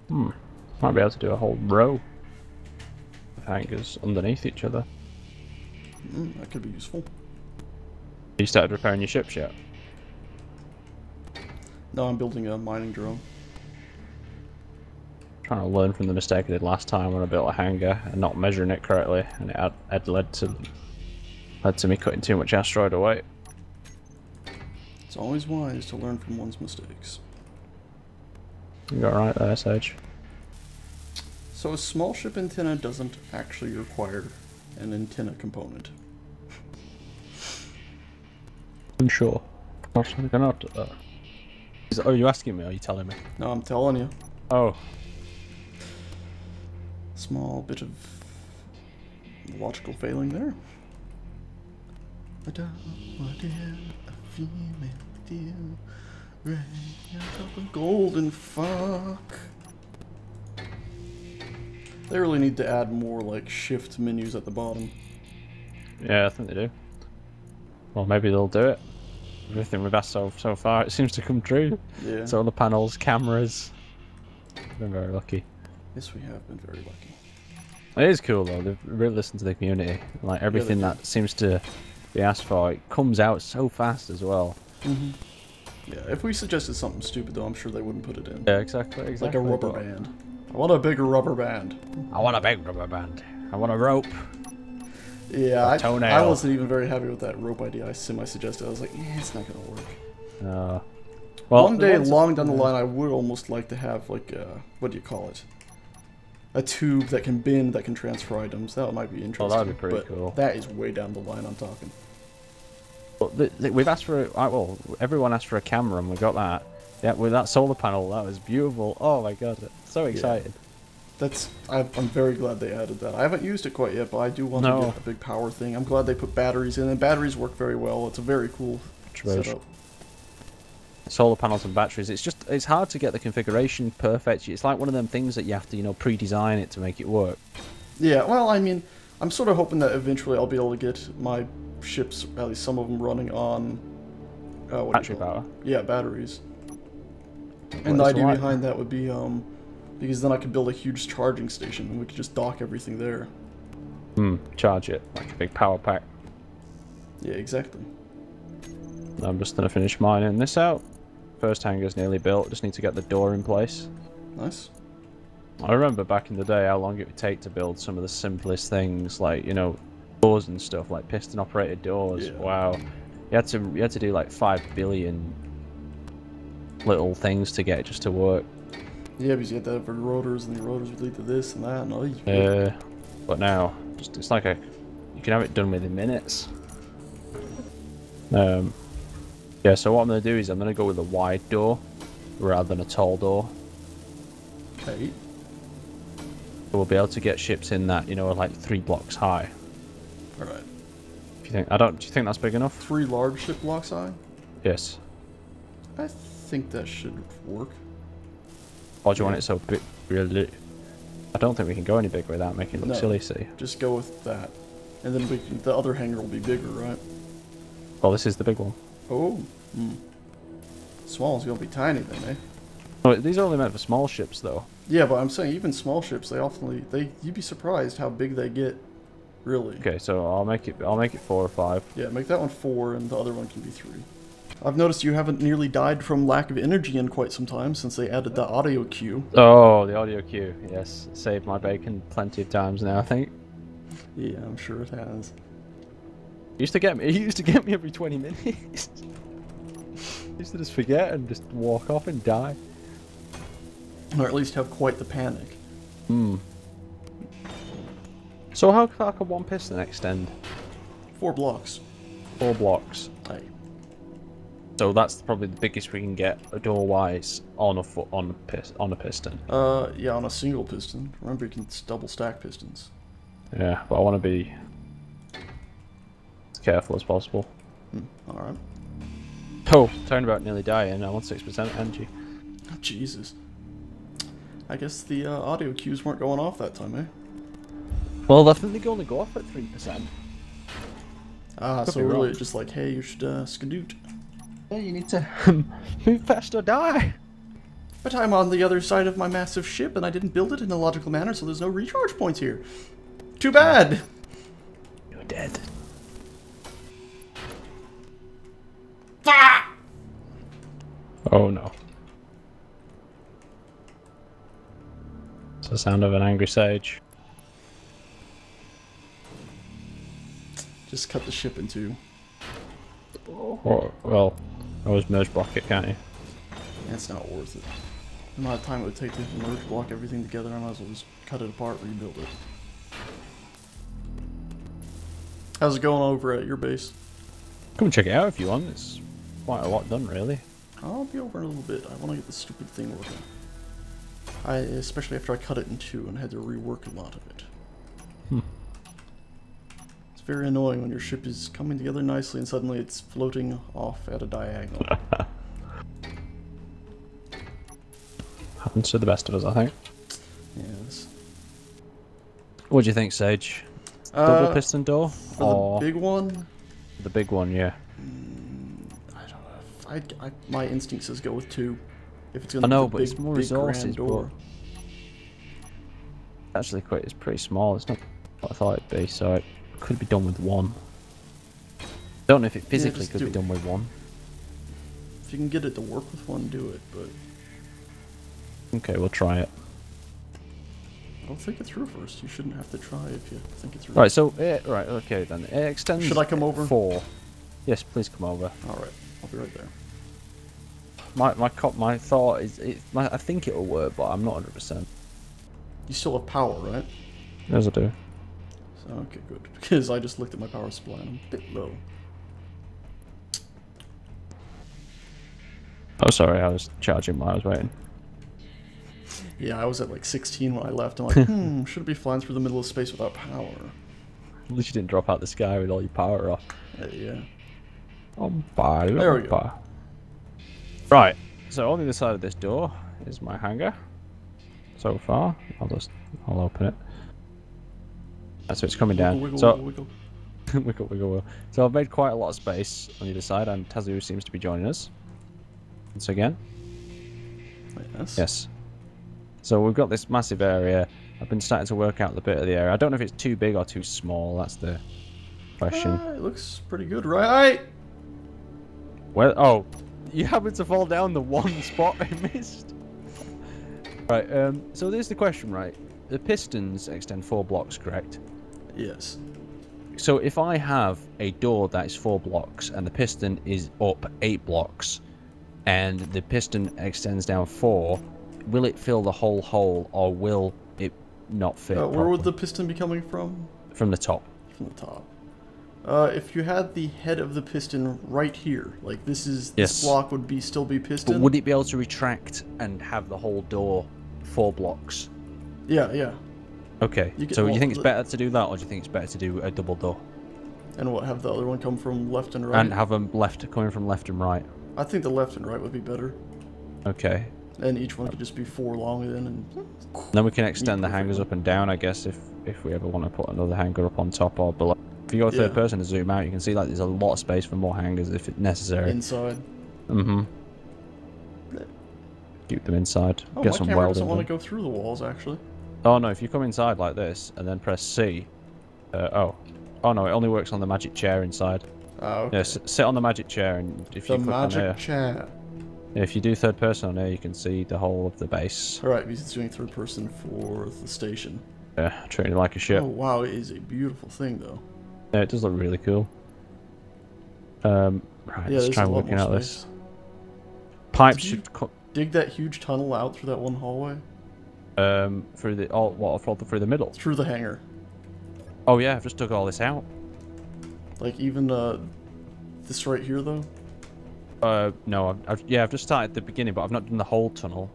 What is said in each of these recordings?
Hmm. Might be able to do a whole row of hangars underneath each other. That could be useful. You started repairing your ships yet? No, I'm building a mining drone. Trying to learn from the mistake I did last time when I built a hangar and not measuring it correctly, and it had led to me cutting too much asteroid away. It's always wise to learn from one's mistakes. You got it right there, Sage. So a small ship antenna doesn't actually require an antenna component. I'm sure. Not. Oh, you asking me? Or are you telling me? No, I'm telling you. Oh. Small bit of logical failing there. Golden fuck. They really need to add more like shift menus at the bottom. Yeah, I think they do. Well, maybe they'll do it. Everything we've asked so far, it seems to come true. Yeah. Solar panels, cameras. Been very lucky. Yes, we have been very lucky. It is cool though. They've really listened to the community. Like everything that seems to be asked for, it comes out so fast as well. Mm-hmm. Yeah, if we suggested something stupid though, I'm sure they wouldn't put it in. Yeah, exactly. Like a rubber band. I want a bigger rubber band. I want a big rubber band. I want a rope. Yeah, I Toenail. wasn't even very happy with that rope idea I suggested. I was like, yeah, it's not gonna work. Well, one day, long down the line, I would almost like to have like what do you call it? A tube that can bend, that can transfer items. That might be interesting. Oh, that'd be pretty cool. That is way down the line. I'm talking. Well, we've asked for well, everyone asked for a camera, and we got that. Yeah, with that solar panel, that was beautiful. Oh my god, so excited. Yeah. I'm very glad they added that. I haven't used it quite yet, but I do want to get a big power thing. I'm glad they put batteries in, and batteries work very well. It's a very cool setup. Solar panels and batteries. It's hard to get the configuration perfect. It's like one of them things that you have to, pre-design it to make it work. Yeah, well, I mean, I'm sort of hoping that eventually I'll be able to get my ships, at least some of them, running on battery power. Yeah, batteries. And the idea behind that would be because then I could build a huge charging station and we could just dock everything there. Charge it like a big power pack. Yeah, exactly. I'm just gonna finish mining this out. First hangar's nearly built. Just need to get the door in place. Nice. I remember back in the day how long it would take to build some of the simplest things, like doors and stuff, like piston-operated doors. Yeah. Wow, you had to do like 5 billion little things to get it just to work. Yeah, because you had to have rotors, and the rotors would lead to this and that, and all. But now, it's like you can have it done within minutes. Yeah. So what I'm gonna do is I'm gonna go with a wide door rather than a tall door. Okay. So we'll be able to get ships in that, like 3 blocks high. All right. Do you think that's big enough? 3 large ship blocks high? Yes. I think that should work. Or do you want it so big? Really? I don't think we can go any bigger without making it look silly, see? Just go with that. And then the other hangar will be bigger, right? Well, this is the big one. Oh. Small is going to be tiny then, eh? Oh, these are only meant for small ships, though. Yeah, but I'm saying even small ships, you'd be surprised how big they get, really. Okay, so I'll make it 4 or 5. Yeah, make that one 4, and the other one can be 3. I've noticed you haven't nearly died from lack of energy in quite some time since they added the audio cue. Oh, the audio cue. Yes, saved my bacon plenty of times now, I think. Yeah, I'm sure it has. It used to get me every 20 minutes. I used to just forget and just walk off and die. Or at least have quite the panic. So how far can one piston extend? 4 blocks. 4 blocks. Aye. So that's probably the biggest we can get door-wise on a piston. Yeah, on a single piston. Remember, you can double stack pistons. Yeah, but I want to be as careful as possible. Alright. Oh, talking about nearly dying, I want 6% energy. Oh, Jesus. I guess the audio cues weren't going off that time, eh? Well, I think they can only go off at 3%. So really just like, hey, you should skadoot. Yeah, you need to move fast or die. But I'm on the other side of my massive ship, and I didn't build it in a logical manner, so there's no recharge points here. Too bad! You're dead. Ah! Oh no. It's the sound of an angry sage. Just cut the ship in two. Or, well, always merge block it, can't you? That's not worth it. The amount of time it would take to merge block everything together, I might as well just cut it apart, rebuild it. How's it going over at your base? Come and check it out if you want. It's quite a lot done, really. I'll be over in a little bit. I want to get this stupid thing working. Especially after I cut it in two and had to rework a lot of it. It's very annoying when your ship is coming together nicely and suddenly it's floating off at a diagonal. Happens to the best of us, I think. Yes. What do you think, Sage? Double piston door? For the big one? The big one, yeah. I don't know. My instinct says go with two. If it's gonna I know, be but big, it's more big resources. grand door. But actually, it's pretty small. It's not what I thought it'd be, so it could be done with one. Don't know if it physically could be done with one. If you can get it to work with one, do it. But okay, we'll try it. I'll think it through first. You shouldn't have to try if you think it through. Right. So right. Okay then. It extends. Should I come over? 4. Yes, please come over. All right. I'll be right there. My thought is I think it'll work, but I'm not 100%. You still have power, right? Yes, I do. So, okay, good. Because I just looked at my power supply and I'm a bit low. Oh, sorry, I was charging while I was waiting. Yeah, I was at like 16 when I left. I'm like, should be flying through the middle of space without power. At least you didn't drop out the sky with all your power off. Yeah. Oh, bye. There we go. Right, so on the other side of this door is my hangar. So far, I'll open it. So it's coming down. Wiggle. Wiggle. So I've made quite a lot of space on the other side, and Tazoo seems to be joining us. Once again. Yes. So we've got this massive area. I've been starting to work out the bit of the area. I don't know if it's too big or too small. That's the question. It looks pretty good, right? Well, oh, you happen to fall down the one spot I missed. Right. So there's the question, right? The pistons extend 4 blocks, correct? Yes. So if I have a door that is 4 blocks and the piston is up 8 blocks, and the piston extends down 4, will it fill the whole hole, or will it not fit? Where would the piston be coming from? From the top. From the top. If you had the head of the piston right here, like this block would still be piston. But would it be able to retract and have the whole door 4 blocks? Yeah. Okay. So you think it's better to do that, or do you think it's better to do a double door? And what, have the other one come from left and right? And have them coming from left and right. I think the left and right would be better. Okay. And each one could just be 4 long then, and then we can extend the hangars up and down, I guess, if we ever want to put another hangar up on top or below. If you go third person to zoom out, you can see like there's a lot of space for more hangars if it's necessary. Inside. Mm-hmm. Keep them inside. Oh, get my some camera welding. doesn't want to go through the walls, actually. Oh no, if you come inside like this and then press C. Oh no, it only works on the magic chair inside. Oh, okay. Yeah, sit on the magic chair, and if you click on here, chair. if you do third person on here, you can see the whole of the base. Alright, because it's doing third person for the station. Yeah, treating it like a ship. Oh wow, it is a beautiful thing though. Yeah, it does look really cool. Right, let's try working out this. Pipes should dig that huge tunnel out through that one hallway. Through the middle. Through the hangar. Oh yeah, I've just took all this out. Like even this right here though. No, I've just started at the beginning, but I've not done the whole tunnel.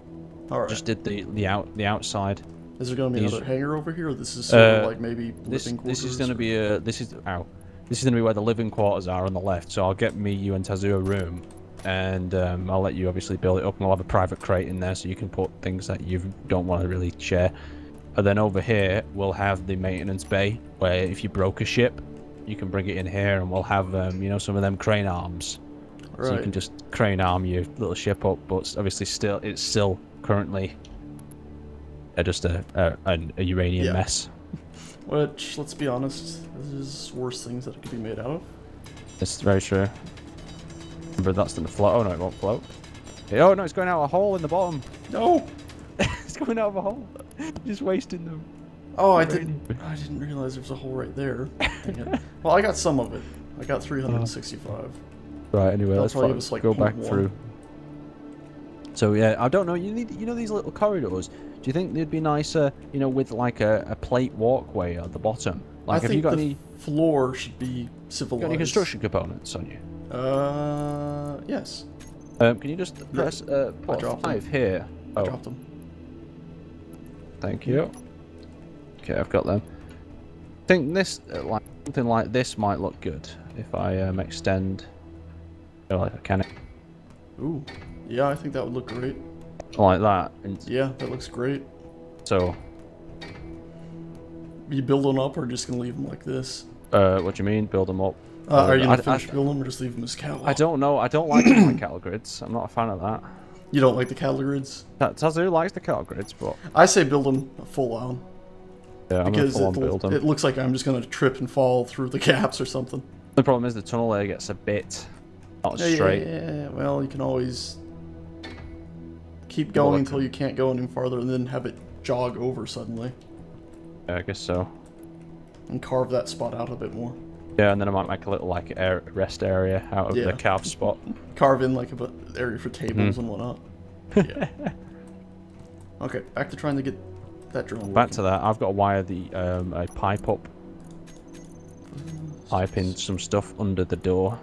All right. Just did the outside. Is there going to be another hangar over here? Or this is sort of like maybe living quarters? This is going to be this is going to be where the living quarters are on the left. So I'll get you and Tazoo a room, and I'll let you obviously build it up, and we'll have a private crate in there so you can put things that you don't want to really share. And then over here we'll have the maintenance bay, where if you broke a ship, you can bring it in here, and we'll have some of them crane arms. Right. So you can just crane arm your little ship up, but obviously it's still currently just a uranium mess. Which, let's be honest, this is worse things that it could be made out of. It's very true. Remember, that's going to float. Oh no, it won't float. Oh no, it's going out a hole in the bottom. No! It's going out of a hole. Just wasting them. Oh, I didn't realize there was a hole right there. Well, I got some of it. I got 365. Right. Anyway, let's like go back through. So yeah, I don't know. You know these little corridors. Do you think they'd be nicer, with like a plate walkway at the bottom? Like, have you got any floor should be civilized? Got any construction components on you? Yes. Can you just press put 5 here? I dropped them. Thank you. Okay, I've got them. I think this, something like this might look good if I extend, like a can. Ooh, yeah, I think that would look great. Like that. And yeah, that looks great. So, you build them up, or just gonna leave them like this? What do you mean, build them up? Are you gonna finish building them, or just leave them as cattle? I don't know. I don't like them like cattle grids. I'm not a fan of that. You don't like the cattle grids? Tazoo likes the cattle grids, but I say build them full on. Yeah, because it looks like I'm just gonna trip and fall through the gaps or something. The problem is the tunnel there gets a bit not straight. Yeah, well, you can always keep going until you can't go any farther, and then have it jog over suddenly. Yeah, I guess so. And carve that spot out a bit more. Yeah, and then I might make a little like rest area out of the carved spot. Carve in like a area for tables and whatnot. Yeah. Okay, back to trying to get that drill working. Back to that. I've got to wire the a pipe up, piping some stuff under the door.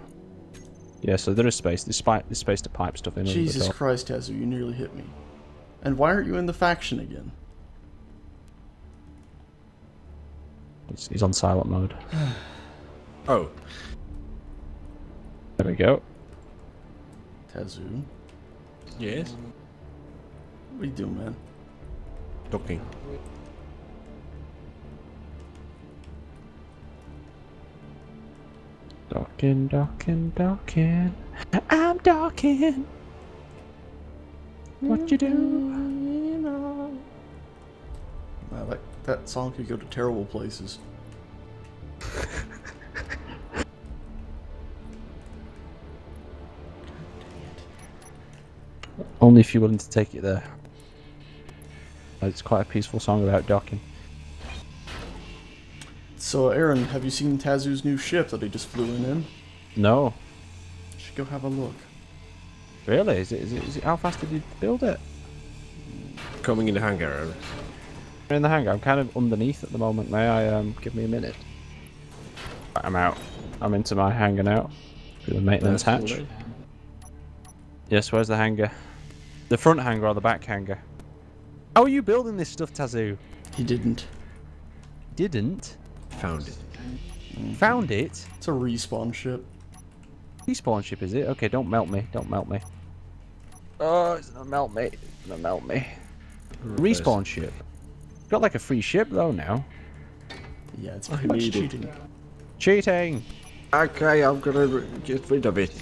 Yeah, so there is space. There's space to pipe stuff in. Jesus Christ, Tazoo, you nearly hit me. And why aren't you in the faction again? He's on silent mode. Oh. There we go. Tazoo. Yes? What are you doing, man? Docking. Docking, docking, docking. I'm docking. What you do? Wow, that song could go to terrible places. Only if you're willing to take it there. It's quite a peaceful song about docking. So, Aaron, have you seen Tazoo's new ship that he just flew in? No. You should go have a look. Really? Is it? How fast did you build it? Coming in the hangar, Aaron. In the hangar. I'm kind of underneath at the moment. May I give me a minute? Right, I'm out. I'm into my hangar now. Through the maintenance hatch. Yes, where's the hangar? The front hangar or the back hangar? How are you building this stuff, Tazoo? He didn't. Didn't? Found it. Found it? It's a respawn ship. Respawn ship, is it? Okay, don't melt me. Don't melt me. Oh, it's gonna melt me. It's gonna melt me. Respawn ship. Got like a free ship though now. Yeah, it's pretty much cheating. Cheating! Okay, I'm gonna get rid of it.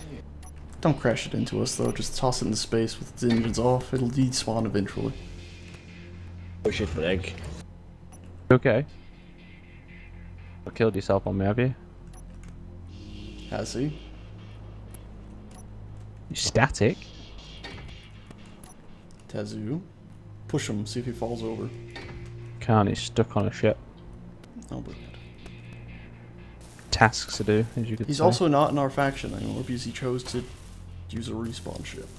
Don't crash it into us though, just toss it into space with its engines off. It'll despawn eventually. Push it for egg. Okay. You killed yourself on me, have you? Has he? You static? Tazoo. Push him, see if he falls over. Can't, he's stuck on a ship. Oh, brilliant. Tasks to do, as you could say. He's also not in our faction anymore because he chose to use a respawn ship.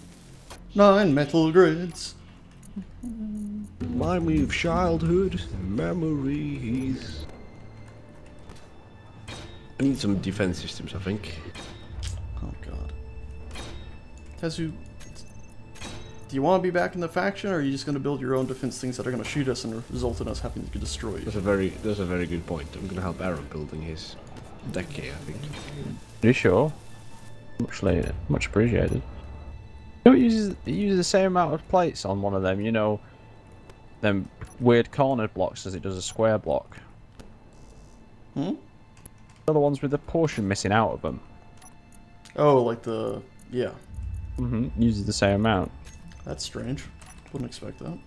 9 metal grids. Remind me of childhood memories. I need some defense systems, I think. Oh god. Tazoo, do you want to be back in the faction, or are you just going to build your own defense things that are going to shoot us and result in us having to destroy you? That's a very good point. I'm gonna help Aaron building his deck here, I think. Are you sure? Much later. Much appreciated. You know, it uses the same amount of plates on one of them, you know, them weird cornered blocks as it does a square block. Hmm? They're the ones with the portion missing out of them. Oh, like the... yeah. Mm-hmm. Uses the same amount. That's strange. Wouldn't expect that.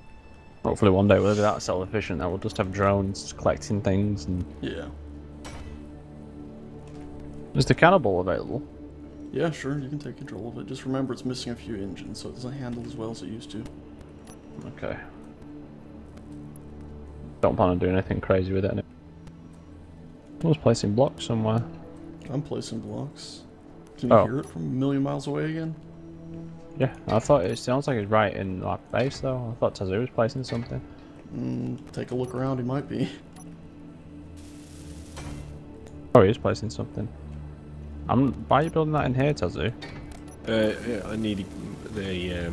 Hopefully one day we'll be that self-efficient that we'll just have drones collecting things and... Yeah. Is the cannibal available? Yeah, sure, you can take control of it. Just remember it's missing a few engines, so it doesn't handle as well as it used to. Okay. Don't plan on doing anything crazy with it anyway. I was placing blocks somewhere. I'm placing blocks. Can you hear it from a million miles away again? Yeah, I thought it sounds like it's right in our base though. I thought Tazoo was placing something. Take a look around, he might be. Oh, he is placing something. Why are you building that in here, Tazoo? Yeah, I need the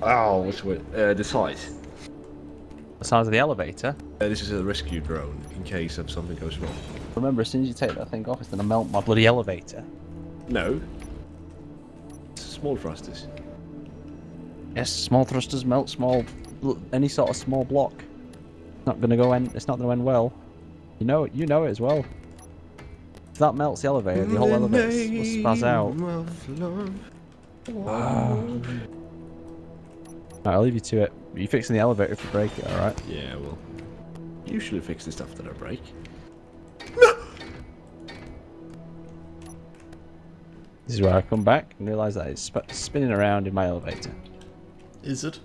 oh, what's the word? The size. The size of the elevator? This is a rescue drone in case of something goes wrong. Remember, as soon as you take that thing off, it's gonna melt my bloody elevator. No. It's small thrusters. Yes, small thrusters melt any sort of small block. It's not gonna end well. You know it as well. If that melts the elevator, the whole elevator will spaz out. Right, I'll leave you to it. Are you fixing the elevator if you break it, alright? Yeah, well, usually fix the stuff that I break. This is where I come back and realise that it's spinning around in my elevator. Is it?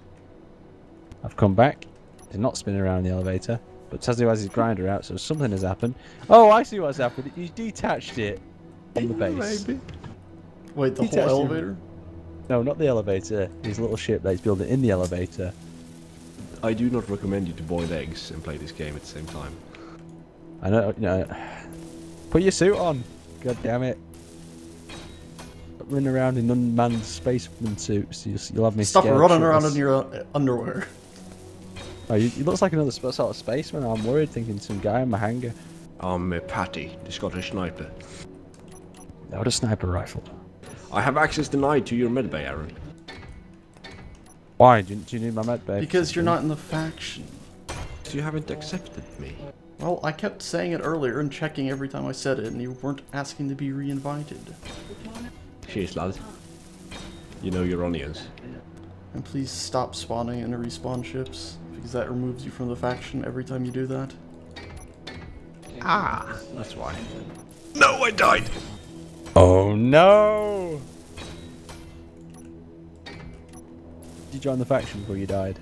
I've come back. It's not spinning around in the elevator. But Tazoo has his grinder out, so something has happened. Oh, I see what's happened. You detached it from the base. Maybe. Wait, the whole elevator? No, not the elevator. His little ship that he's building in the elevator. I do not recommend you to boil eggs and play this game at the same time. I know. Put your suit on. God damn it. Stop running around in unmanned spaceman suits. You'll have me Stop scared running shitless. around in your underwear. Oh, you looks like another sort of spaceman. I'm worried, thinking some guy in my hangar. I'm Patty, the Scottish sniper. What a sniper rifle. I have access denied to your medbay, Aaron. Why? Do you need my med bay? Because you're not in the faction. You haven't accepted me. Well, I kept saying it earlier and checking every time I said it, and you weren't asking to be re-invited. Cheers, lad. You know your onions. And please stop spawning and respawn ships, because that removes you from the faction every time you do that. Ah, that's why. No, I died! Oh no! Did you join the faction before you died?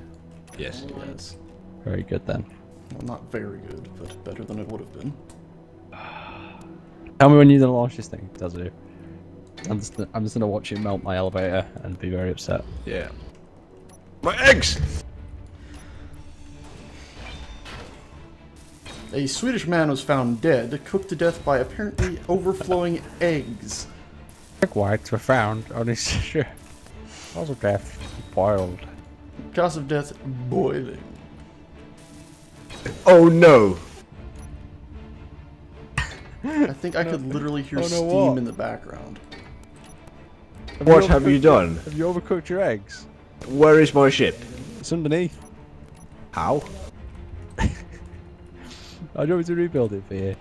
Yes. Yes. Very good then. Well, not very good, but better than it would have been. Tell me when you're gonna launch this thing, Tazoo. I'm just gonna watch it melt my elevator and be very upset. Yeah. My eggs! A Swedish man was found dead, cooked to death by apparently overflowing eggs. Egg whites were found on his ship. Cause of death, boiled. Cause of death, boiling. Oh no! I think I could literally hear steam in the background. What have you done? Have you overcooked your eggs? Where is my ship? It's underneath. How? I want me to rebuild it for you.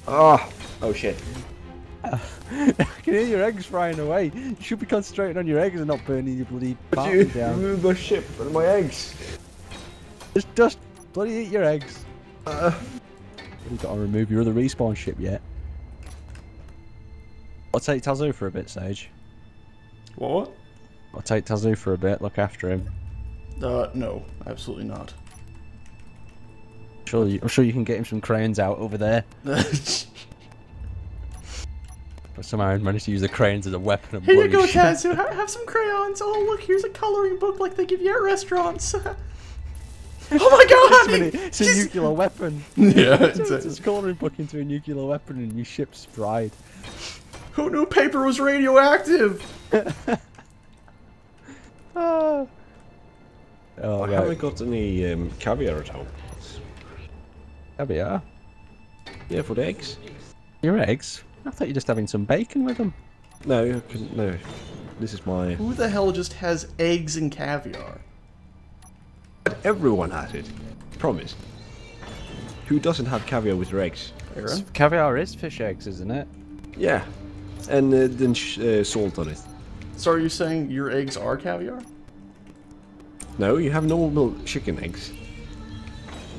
Oh shit. I can hear your eggs frying away. You should be concentrating on your eggs and not burning your bloody party down. Move my ship and my eggs. Just bloody eat your eggs. You've got to remove your other respawn ship yet. I'll take Tazoo for a bit, Sage. What? I'll take Tazoo for a bit, look after him. No, absolutely not. I'm sure you can get him some crayons out over there. But somehow I managed to use the crayons as a weapon and Here you blow go, his ship. Tazoo. Have some crayons. Oh, look, here's a coloring book like they give you at restaurants. Oh my god! It's a nuclear weapon. Yeah, It's a colouring book into a nuclear weapon and your ship's fried. Who knew paper was radioactive? Oh, I haven't got any caviar at home. Caviar? Yeah, for the eggs. Your eggs? I thought you were just having some bacon with them. No, no. This is my... Who the hell just has eggs and caviar? Everyone has it. Promise. Who doesn't have caviar with their eggs? Aaron? Caviar is fish eggs, isn't it? Yeah. And then salt on it. So are you saying your eggs are caviar? No, you have normal chicken eggs.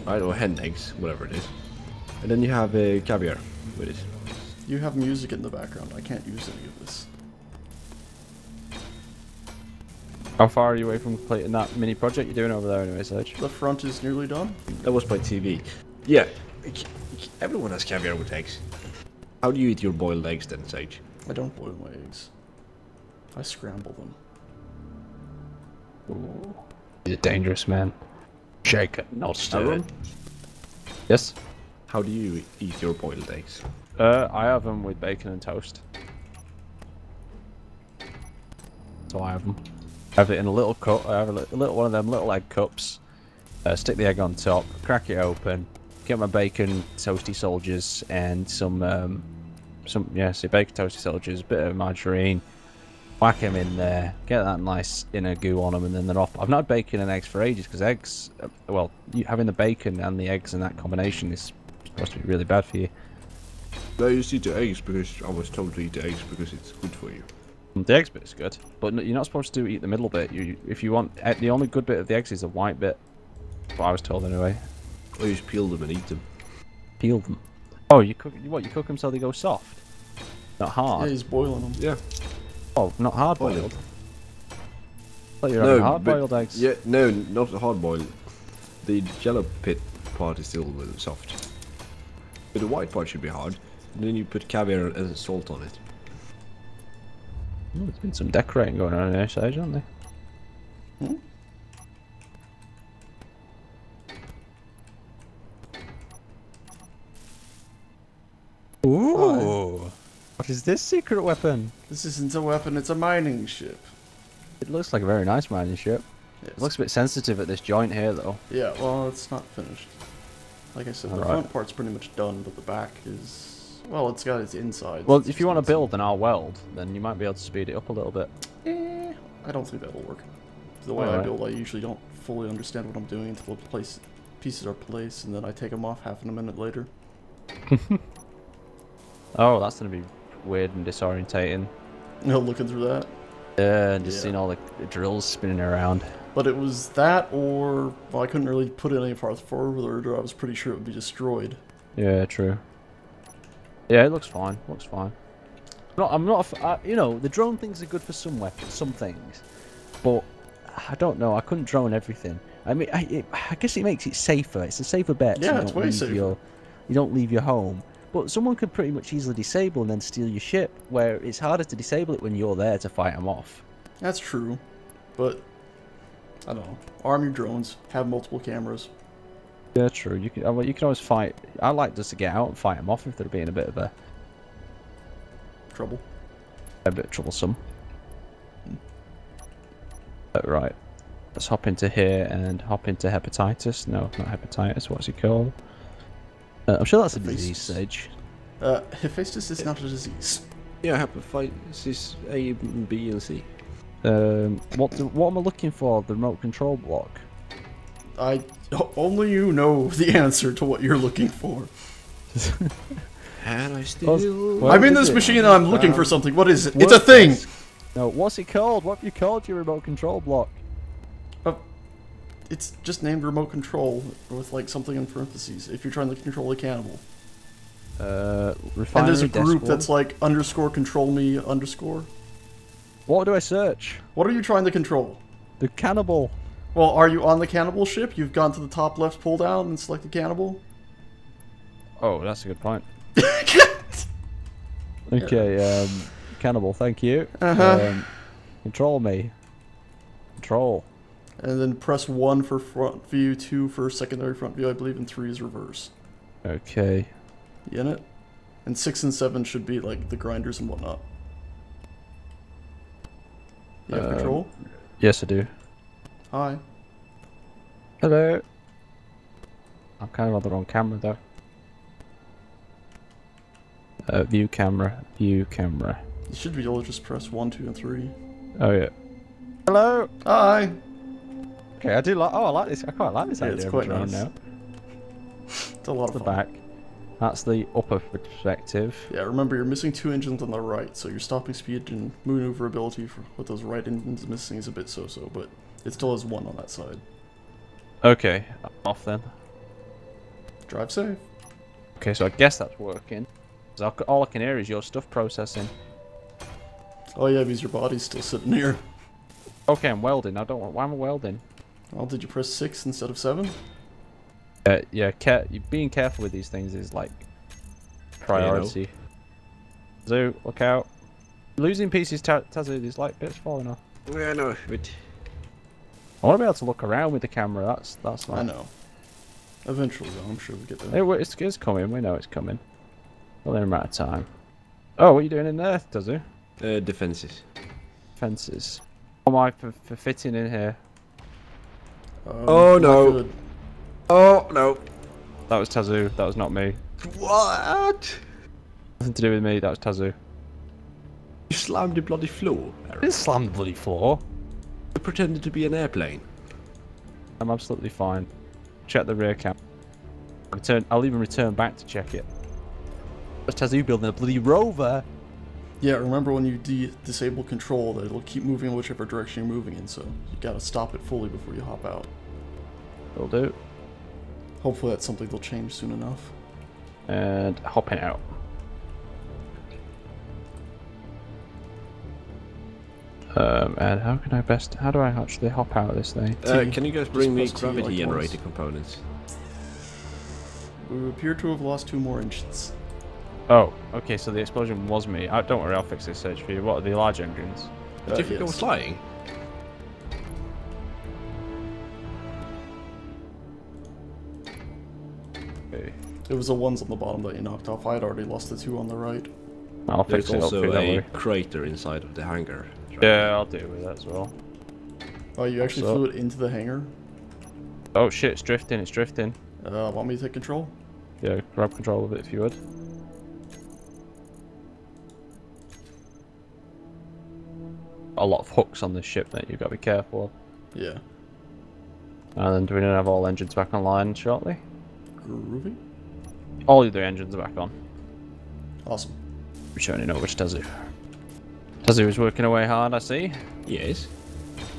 Right, or hen eggs, whatever it is. And then you have caviar with it. You have music in the background. I can't use any of this. How far are you away from completing that mini project you're doing over there anyway, Sage? The front is nearly done. That was my TV. Yeah, everyone has caviar with eggs. How do you eat your boiled eggs then, Sage? I don't boil my eggs. I scramble them. Ooh. He's a dangerous man. Shake it, not stir Aaron? it. Yes? How do you eat your boiled eggs? I have them with bacon and toast. So I have them. I have it in a little cup. I have a little one of them little egg cups. Stick the egg on top, crack it open, get my bacon toasty soldiers and some bacon toasty soldiers, a bit of margarine. Whack them in there, get that nice inner goo on them, and then they're off. I've not had bacon and eggs for ages because eggs, well, having the bacon and the eggs in that combination is supposed to be really bad for you. I used to eat the eggs because I was told to eat the eggs because it's good for you. The eggs bit's good, but you're not supposed to eat the middle bit. If you want, the only good bit of the eggs is the white bit. That's what I was told anyway. Or you just peel them and eat them. Peel them. Oh, you cook them so they go soft, not hard. Yeah, he's boiling them. Yeah. Oh, not hard boiled. I thought you were having hard boiled eggs. Yeah, no, not the hard boiled. The yellow pit part is still soft. But the white part should be hard. And then you put caviar and salt on it. Oh, there's been some decorating going on in there, Sage, hasn't there? Hmm? Ooh! What is this secret weapon? This isn't a weapon, it's a mining ship. It looks like a very nice mining ship. Yes. It looks a bit sensitive at this joint here, though. Yeah, well, it's not finished. Like I said, the front part's pretty much done, but the back is... Well, it's got its inside. Well, if you want to build an weld, then you might be able to speed it up a little bit. I don't think that'll work. The way I build, I usually don't fully understand what I'm doing until the pieces are placed, and then I take them off half a minute later. Oh, that's going to be weird and disorientating. You know, looking through that. Yeah, and just seeing all the drills spinning around. But it was that, or... Well, I couldn't really put it any farther forward, or I was pretty sure it would be destroyed. Yeah, true. Yeah, it looks fine. Looks fine. I'm not. You know, the drone things are good for some weapons, some things, but I don't know. I couldn't drone everything. I mean, I guess it makes it safer. It's a safer bet. Yeah, so it's way safer. You don't leave your home. But someone could pretty much easily disable and then steal your ship, where it's harder to disable it when you're there to fight them off. That's true, but I don't know. Arm your drones. Have multiple cameras. Yeah, true. You can always fight. I like just to get out and fight them off if they're being a bit Trouble. A bit troublesome. Right. Let's hop into here and hop into hepatitis. No, not hepatitis. What's it called? I'm sure that's a disease, Sage. Hephaestus is not a disease. Yeah, hepatitis A, B, and C. What am I looking for? The remote control block. Only you know the answer to what you're looking for. And I still... I'm in this machine and I'm looking for something. What is it? It's a thing! No, what's it called? What have you called your remote control block? It's just named remote control with like something in parentheses if you're trying to control a cannibal. And there's a group that's like _control me _. What do I search? What are you trying to control? The cannibal. Well, are you on the cannibal ship? You've gone to the top left pull down and select the cannibal? Oh, that's a good point. Okay, cannibal, thank you. Control me. Control. And then press 1 for front view, 2 for secondary front view, I believe, and 3 is reverse. Okay. You in it? And 6 and 7 should be like the grinders and whatnot. You have control? Yes, I do. Hi. Hello. I'm kind of on the wrong camera though. View camera. View camera. You should be able to just press 1, 2, and 3. Oh yeah. Hello. Hi. Okay, I do like. Oh, I like this. I quite like this idea. It's of quite a drone nice. now. It's a lot of The fun. back. That's the upper perspective. Yeah, remember you're missing 2 engines on the right, so your stopping speed and maneuverability for what those right engines missing is a bit so-so, but it still has 1 on that side. Okay, off then. Drive safe. Okay, so I guess that's working. So all I can hear is your stuff processing. Oh yeah, because your body's still sitting here. Okay, I'm welding. I don't want. Why am I welding? Well, did you press 6 instead of 7? Yeah, being careful with these things is like priority. Zoo, look out! Losing pieces, Tazoo. There's like bits falling off. Yeah, no, but I want to be able to look around with the camera. That's like... I know. Eventually, though, I'm sure we'll get there. It's coming. We know it's coming. Only a matter of time. Oh, what are you doing in there, Tazoo? defenses. Fences. How am I for fitting in here? Oh no! Good. Oh no! That was Tazoo. That was not me. What? Nothing to do with me. That was Tazoo. You slammed the bloody floor. I didn't slam the bloody floor. You pretended to be an airplane. I'm absolutely fine. Check the rear cam. I'll even return back to check it. What's Tazoo building a bloody rover? Yeah, remember when you disable control that it'll keep moving in whichever direction you're moving in, so you gotta stop it fully before you hop out. Will do. Hopefully that's something they'll change soon enough. And hopping out. And how do I actually hop out of this thing? Can you guys bring me press T like gravity once. generator components? We appear to have lost 2 more engines. Oh, okay, so the explosion was me. Don't worry, I'll fix this search for you. What are the large engines? Do you think I was Yes. lying? Okay. It was the ones on the bottom that you knocked off. I had already lost the 2 on the right. I'll fix There's it up for also you, don't a worry. crater inside of the hangar. Yeah, I'll deal with that as well. Oh, you actually So- flew it into the hangar? Oh shit, it's drifting, it's drifting. Want me to take control? Yeah, grab control of it if you would. A lot of hooks on this ship that you've got to be careful of. Yeah. And then do we have all engines back online shortly? Groovy. All the other engines are back on. Awesome. Returning over to Tazoo. Tazoo is working away hard, I see. Yes.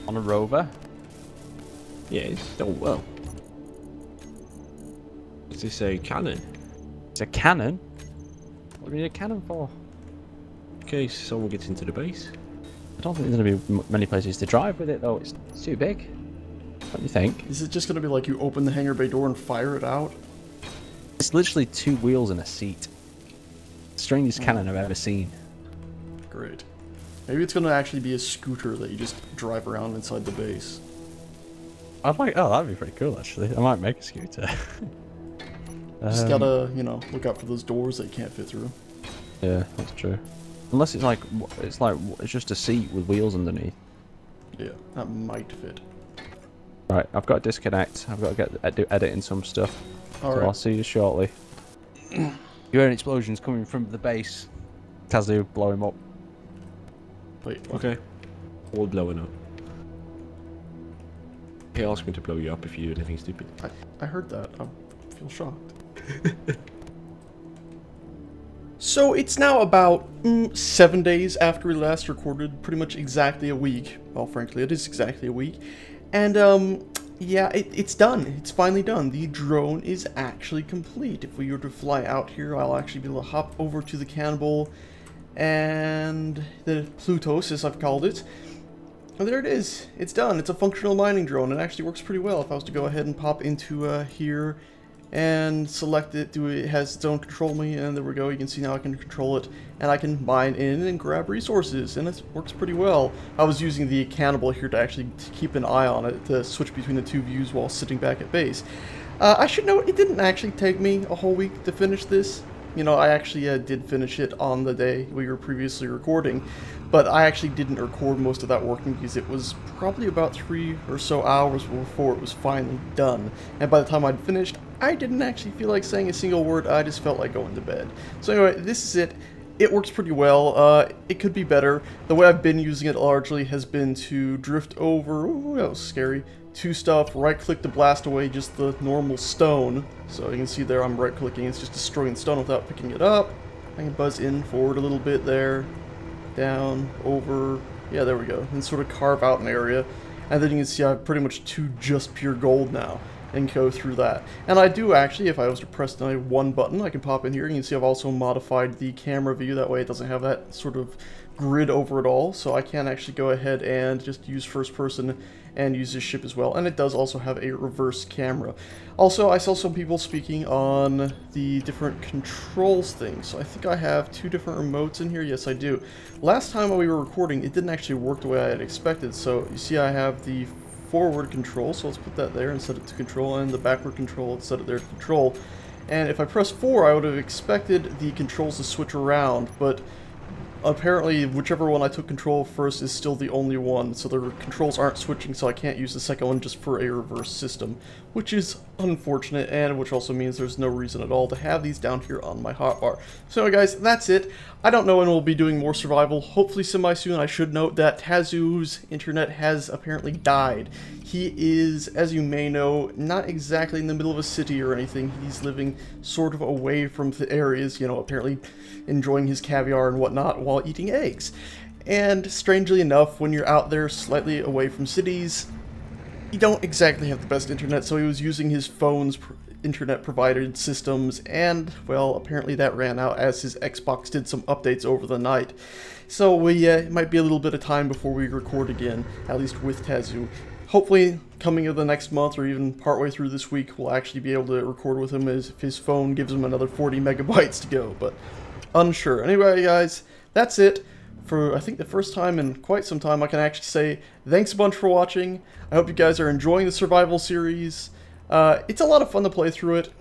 On a rover. Yes. Oh well. Is this a cannon? It's a cannon? What do you need a cannon for? In case someone gets into the base. I don't think there's going to be many places to drive with it though. It's too big. What do you think? Is it just going to be like you open the hangar bay door and fire it out? It's literally 2 wheels and a seat. Strangest cannon I've ever seen. Great. Maybe it's going to actually be a scooter that you just drive around inside the base. I'd like. Oh, that'd be pretty cool actually. I might make a scooter. Just gotta, you know, look out for those doors that you can't fit through. Yeah, that's true. Unless it's like it's just a seat with wheels underneath. Yeah, that might fit. Right, I've got to disconnect. I've got to get editing some stuff. All So right. I'll see you shortly. You hear explosions coming from the base. Tazoo, blow him up. Wait, what? Okay. All blowing up. He asked me to blow you up if you do anything stupid. I heard that. I feel shocked. So it's now about 7 days after we last recorded, pretty much exactly a week. Well, frankly, it is exactly a week. And, yeah, it's done. It's finally done. The drone is actually complete. If we were to fly out here, I'll actually be able to hop over to the cannibal and the Plutos, as I've called it. And there it is. It's done. It's a functional mining drone. It actually works pretty well. If I was to go ahead and pop into here and select it, it has its own control me, and there we go. You can see now I can control it, and I can mine in and grab resources, and it works pretty well. I was using the cannibal here to actually keep an eye on it, to switch between the 2 views while sitting back at base. I should note, it didn't actually take me a whole week to finish this. You know, I actually did finish it on the day we were previously recording, but I actually didn't record most of that working because it was probably about 3 or so hours before it was finally done. And by the time I'd finished, I didn't actually feel like saying a single word. I just felt like going to bed. So anyway, this is it. it works pretty well. It could be better. The way I've been using it largely has been to drift over, ooh, that was scary, to stuff, right-click to blast away just the normal stone. So you can see there I'm right-clicking, it's just destroying the stone without picking it up. I can buzz in, forward a little bit there, down, over, yeah, there we go, and sort of carve out an area. And then you can see I have pretty much 2 just pure gold now, and go through that. And I do actually, if I was to press the 1 button, I can pop in here, and you can see I've also modified the camera view, that way it doesn't have that sort of grid over it all, so I can actually go ahead and just use first person and use this ship as well, and it does also have a reverse camera. Also, I saw some people speaking on the different controls things, so I think I have 2 different remotes in here. Yes, I do. Last time we were recording, it didn't actually work the way I had expected, so you see I have the forward control, so let's put that there and set it to control, and the backward control, let's set it there to control. And if I press 4, I would have expected the controls to switch around, but apparently whichever one I took control of first is still the only one, so the controls aren't switching, so I can't use the second one just for a reverse system, which is unfortunate, and which also means there's no reason at all to have these down here on my hotbar. So anyway guys, that's it. I don't know when we'll be doing more survival, hopefully semi-soon. I should note that Tazoo's internet has apparently died. He is, as you may know, not exactly in the middle of a city or anything. He's living sort of away from the areas, you know, apparently enjoying his caviar and whatnot while eating eggs. And strangely enough, when you're out there slightly away from cities, you don't exactly have the best internet, so he was using his phone's internet provided systems, and well, apparently that ran out as his Xbox did some updates over the night. So it might be a little bit of time before we record again, at least with Tazoo. Hopefully, coming in the next month or even partway through this week, we'll actually be able to record with him as if his phone gives him another 40 megabytes to go, but unsure. Anyway, guys, that's it. For, I think, the first time in quite some time, I can actually say thanks a bunch for watching. I hope you guys are enjoying the survival series. It's a lot of fun to play through it.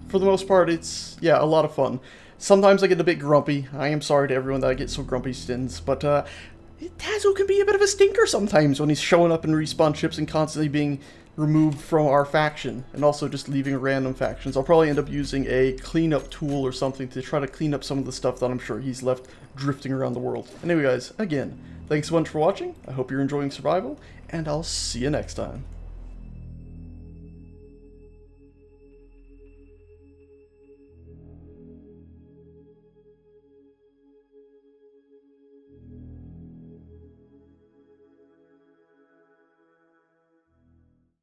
For the most part, it's, yeah, a lot of fun. Sometimes I get a bit grumpy. I am sorry to everyone that I get so grumpy, Stins, but Tazoo can be a bit of a stinker sometimes when he's showing up in respawn ships and constantly being removed from our faction, and also just leaving random factions. I'll probably end up using a cleanup tool or something to try to clean up some of the stuff that I'm sure he's left drifting around the world. Anyway guys, again, thanks so much for watching, I hope you're enjoying survival, and I'll see you next time.